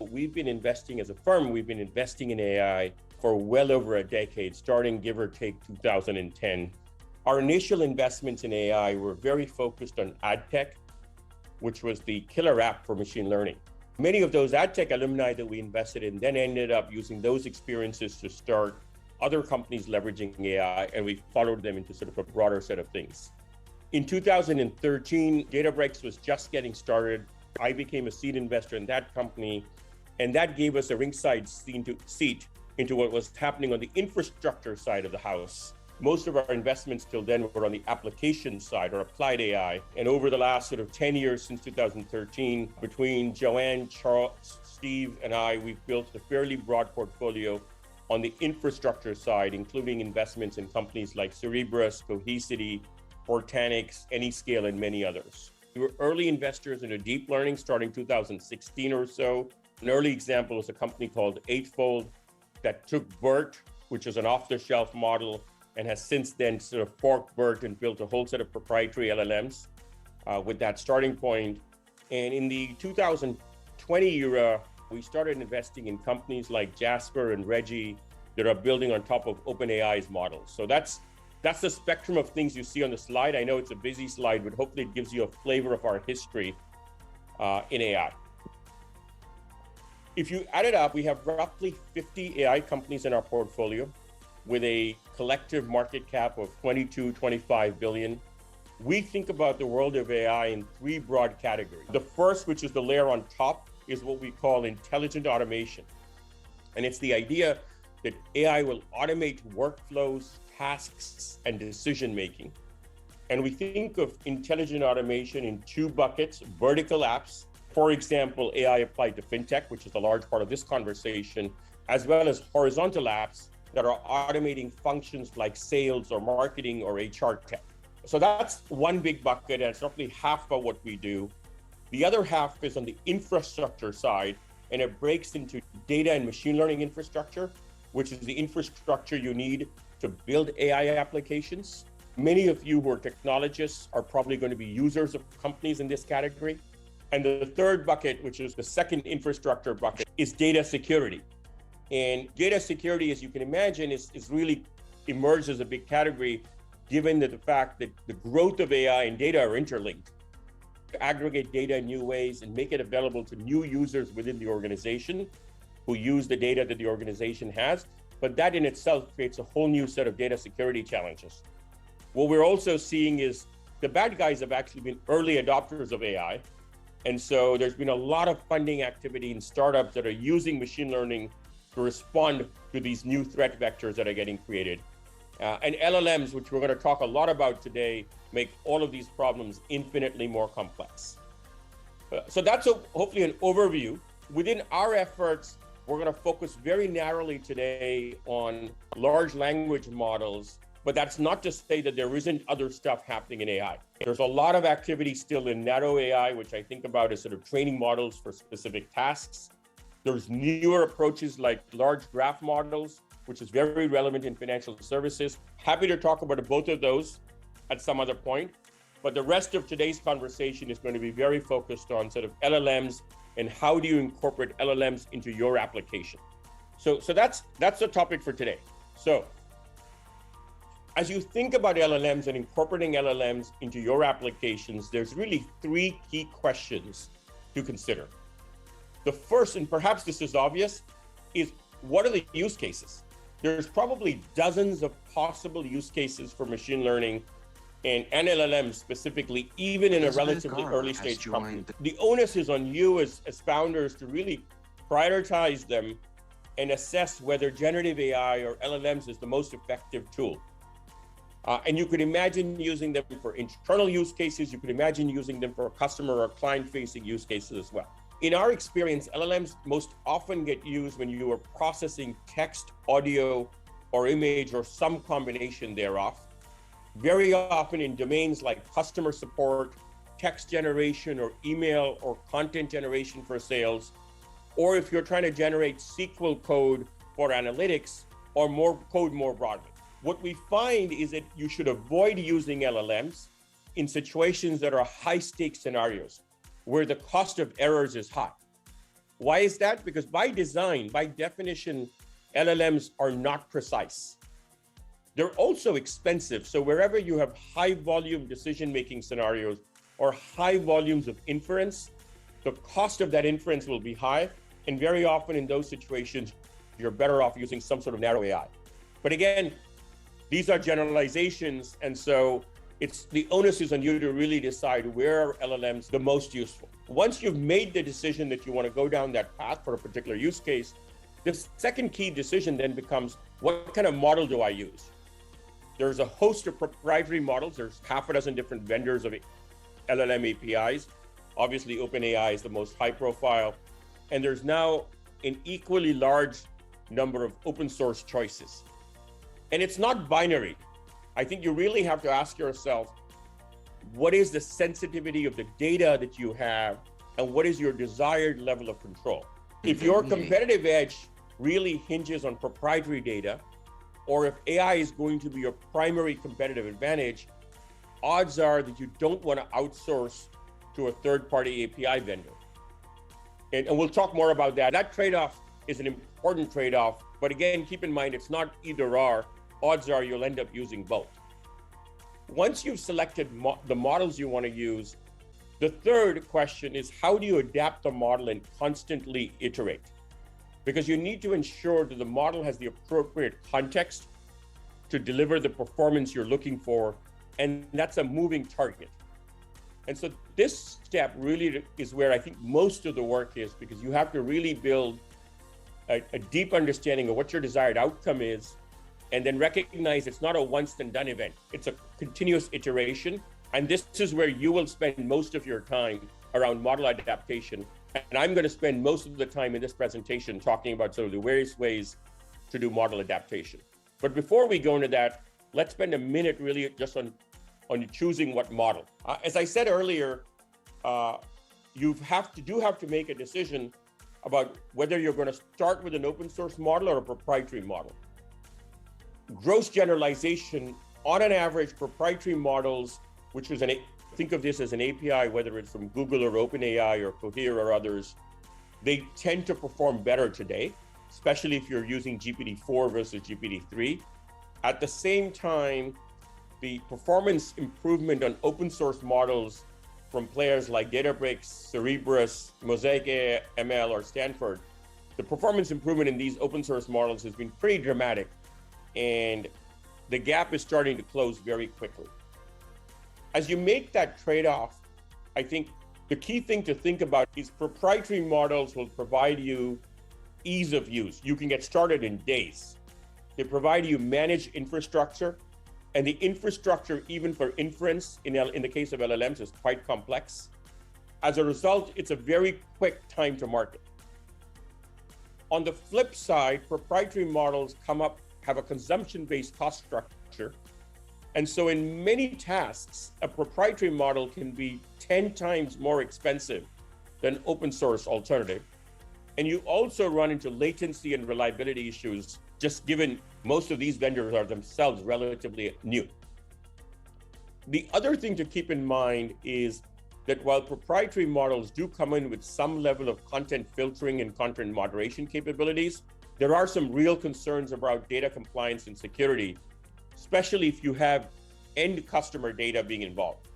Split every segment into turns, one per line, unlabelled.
We've been investing as a firm, we've been investing in AI for well over a decade, starting give or take 2010. Our initial investments in AI were very focused on ad tech, which was the killer app for machine learning. Many of those ad tech alumni that we invested in then ended up using those experiences to start other companies leveraging AI, and we followed them into sort of a broader set of things. In 2013, Databricks was just getting started. I became a seed investor in that company, and that gave us a ringside seat into what was happening on the infrastructure side of the house. Most of our investments till then were on the application side or applied AI. And over the last sort of 10 years since 2013, between Joanne, Charles, Steve, and I, we've built a fairly broad portfolio on the infrastructure side, including investments in companies like Cerebras, Cohesity, Portanix, Anyscale, and many others. We were early investors into deep learning starting 2016 or so. An early example is a company called Eightfold that took BERT, which is an off-the-shelf model, and has since then sort of forked BERT and built a whole set of proprietary LLMs with that starting point. And in the 2020 era, we started investing in companies like Jasper and Reggie that are building on top of OpenAI's models. So that's the spectrum of things you see on the slide. I know it's a busy slide, but hopefully it gives you a flavor of our history in AI. If you add it up, we have roughly 50 AI companies in our portfolio with a collective market cap of 22, 25 billion. We think about the world of AI in three broad categories. The first, which is the layer on top, is what we call intelligent automation. And it's the idea that AI will automate workflows, tasks, and decision-making. And we think of intelligent automation in two buckets: vertical apps, for example, AI applied to Fintech, which is a large part of this conversation, as well as horizontal apps that are automating functions like sales or marketing or HR tech. So that's one big bucket, and it's roughly half of what we do. The other half is on the infrastructure side, and it breaks into data and machine learning infrastructure, which is the infrastructure you need to build AI applications. Many of you who are technologists are probably going to be users of companies in this category. And the third bucket, which is the second infrastructure bucket, is data security. And data security, as you can imagine, is really emerged as a big category, given that the fact that the growth of AI and data are interlinked. To aggregate data in new ways and make it available to new users within the organization who use the data that the organization has. But that in itself creates a whole new set of data security challenges. What we're also seeing is the bad guys have actually been early adopters of AI. And so there's been a lot of funding activity in startups that are using machine learning to respond to these new threat vectors that are getting created. And LLMs, which we're going to talk a lot about today, make all of these problems infinitely more complex. So that's hopefully an overview. Within our efforts, we're going to focus very narrowly today on large language models, but that's not to say that there isn't other stuff happening in AI. There's a lot of activity still in narrow AI, which I think about as sort of training models for specific tasks. There's newer approaches like large graph models, which is very relevant in financial services. Happy to talk about both of those at some other point. But the rest of today's conversation is going to be very focused on sort of LLMs and how do you incorporate LLMs into your application. So that's the topic for today. So as you think about LLMs and incorporating LLMs into your applications, there's really three key questions to consider. The first, and perhaps this is obvious, is what are the use cases? There's probably dozens of possible use cases for machine learning and LLMs specifically, even in a relatively early stage company. The onus is on you as founders to really prioritize them and assess whether generative AI or LLMs is the most effective tool. And you could imagine using them for internal use cases. You could imagine using them for customer or client-facing use cases as well. In our experience, LLMs most often get used when you are processing text, audio, or image, or some combination thereof. Very often in domains like customer support, text generation, or email or content generation for sales, or if you're trying to generate SQL code for analytics or more code more broadly. What we find is that you should avoid using LLMs in situations that are high stakes scenarios where the cost of errors is high. Why is that? Because by design, by definition, LLMs are not precise. They're also expensive. So wherever you have high volume decision-making scenarios or high volumes of inference, the cost of that inference will be high. And very often in those situations, you're better off using some sort of narrow AI. But again, these are generalizations. And so it's the onus is on you to really decide where are LLMs the most useful. Once you've made the decision that you want to go down that path for a particular use case, the second key decision then becomes, what kind of model do I use? There's a host of proprietary models. There's half a dozen different vendors of LLM APIs. Obviously, OpenAI is the most high profile. And there's now an equally large number of open source choices. And it's not binary. I think you really have to ask yourself, what is the sensitivity of the data that you have, and what is your desired level of control? If your competitive edge really hinges on proprietary data, or if AI is going to be your primary competitive advantage, odds are that you don't want to outsource to a third-party API vendor. And we'll talk more about that. That trade-off is an important trade-off, but again, keep in mind, it's not either or. Odds are you'll end up using both. Once you've selected the models you want to use, the third question is, how do you adapt the model and constantly iterate? Because you need to ensure that the model has the appropriate context to deliver the performance you're looking for, and that's a moving target. And so this step really is where I think most of the work is, because you have to really build a deep understanding of what your desired outcome is, and then recognize it's not a once and done event. It's a continuous iteration. And this is where you will spend most of your time around model adaptation. And I'm going to spend most of the time in this presentation talking about sort of the various ways to do model adaptation. But before we go into that, let's spend a minute really just on choosing what model. As I said earlier, you do have to make a decision about whether you're going to start with an open source model or a proprietary model. Gross generalization, on an average, proprietary models, which is think of this as an API, whether it's from Google or OpenAI or Cohere or others, they tend to perform better today, especially if you're using GPT-4 versus GPT-3. At the same time, the performance improvement on open source models from players like Databricks, Cerebrus, Mosaic ML, or Stanford, the performance improvement in these open source models has been pretty dramatic, and the gap is starting to close very quickly. As you make that trade-off, I think the key thing to think about is proprietary models will provide you ease of use. You can get started in days. They provide you managed infrastructure, and the infrastructure, even for inference, in the case of LLMs, is quite complex. As a result, it's a very quick time to market. On the flip side, proprietary models have a consumption-based cost structure. And so in many tasks, a proprietary model can be 10 times more expensive than open source alternative. And you also run into latency and reliability issues, just given most of these vendors are themselves relatively new. The other thing to keep in mind is that while proprietary models do come in with some level of content filtering and content moderation capabilities, there are some real concerns about data compliance and security, especially if you have end customer data being involved.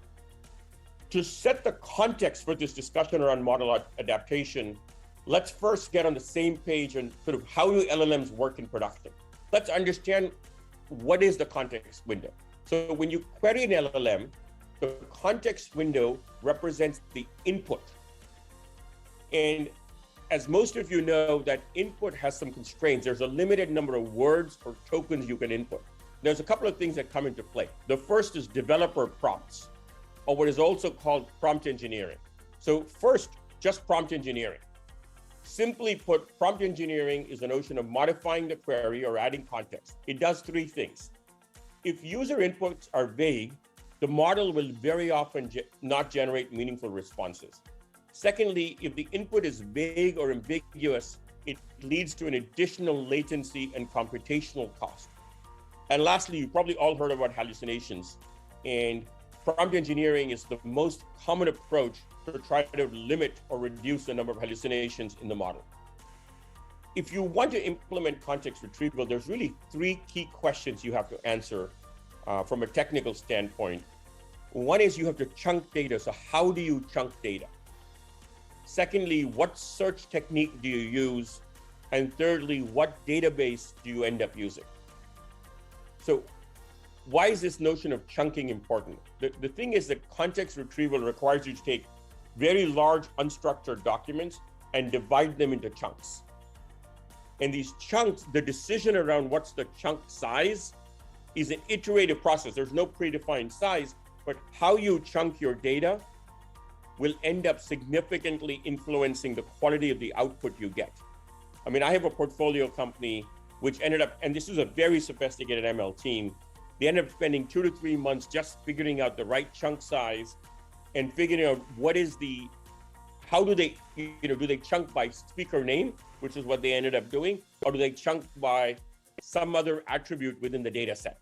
To set the context for this discussion around model adaptation, let's first get on the same page on sort of how do LLMs work in production. Let's understand what is the context window. So when you query an LLM, the context window represents the input. And as most of you know, that input has some constraints. There's a limited number of words or tokens you can input. There's a couple of things that come into play. The first is developer prompts, or what is also called prompt engineering. So first, just prompt engineering. Simply put, prompt engineering is the notion of modifying the query or adding context. It does three things. If user inputs are vague, the model will very often not generate meaningful responses. Secondly, if the input is vague or ambiguous, it leads to an additional latency and computational cost. And lastly, you probably all heard about hallucinations. And prompt engineering is the most common approach to try to limit or reduce the number of hallucinations in the model. If you want to implement context retrieval, there's really three key questions you have to answer from a technical standpoint. One is you have to chunk data. So how do you chunk data? Secondly, what search technique do you use? And thirdly, what database do you end up using? So why is this notion of chunking important? The thing is that context retrieval requires you to take very large unstructured documents and divide them into chunks. And these chunks, the decision around what's the chunk size is an iterative process. There's no predefined size, but how you chunk your data will end up significantly influencing the quality of the output you get. I mean, I have a portfolio company which ended up, and this is a very sophisticated ML team, they ended up spending 2 to 3 months just figuring out the right chunk size and figuring out how do they, do they chunk by speaker name, which is what they ended up doing, or do they chunk by some other attribute within the data set?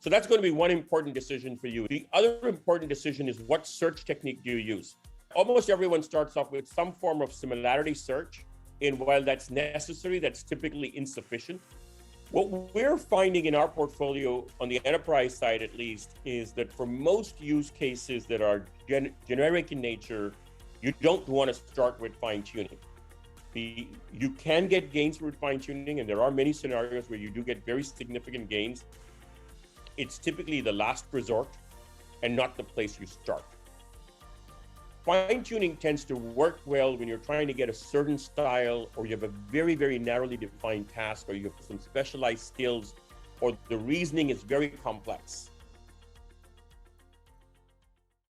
So that's going to be one important decision for you. The other important decision is what search technique do you use? Almost everyone starts off with some form of similarity search, and while that's necessary, that's typically insufficient. What we're finding in our portfolio, on the enterprise side at least, is that for most use cases that are generic in nature, you don't want to start with fine-tuning. You can get gains with fine-tuning, and there are many scenarios where you do get very significant gains. It's typically the last resort and not the place you start. Fine-tuning tends to work well when you're trying to get a certain style, or you have a very, very narrowly defined task, or you have some specialized skills, or the reasoning is very complex.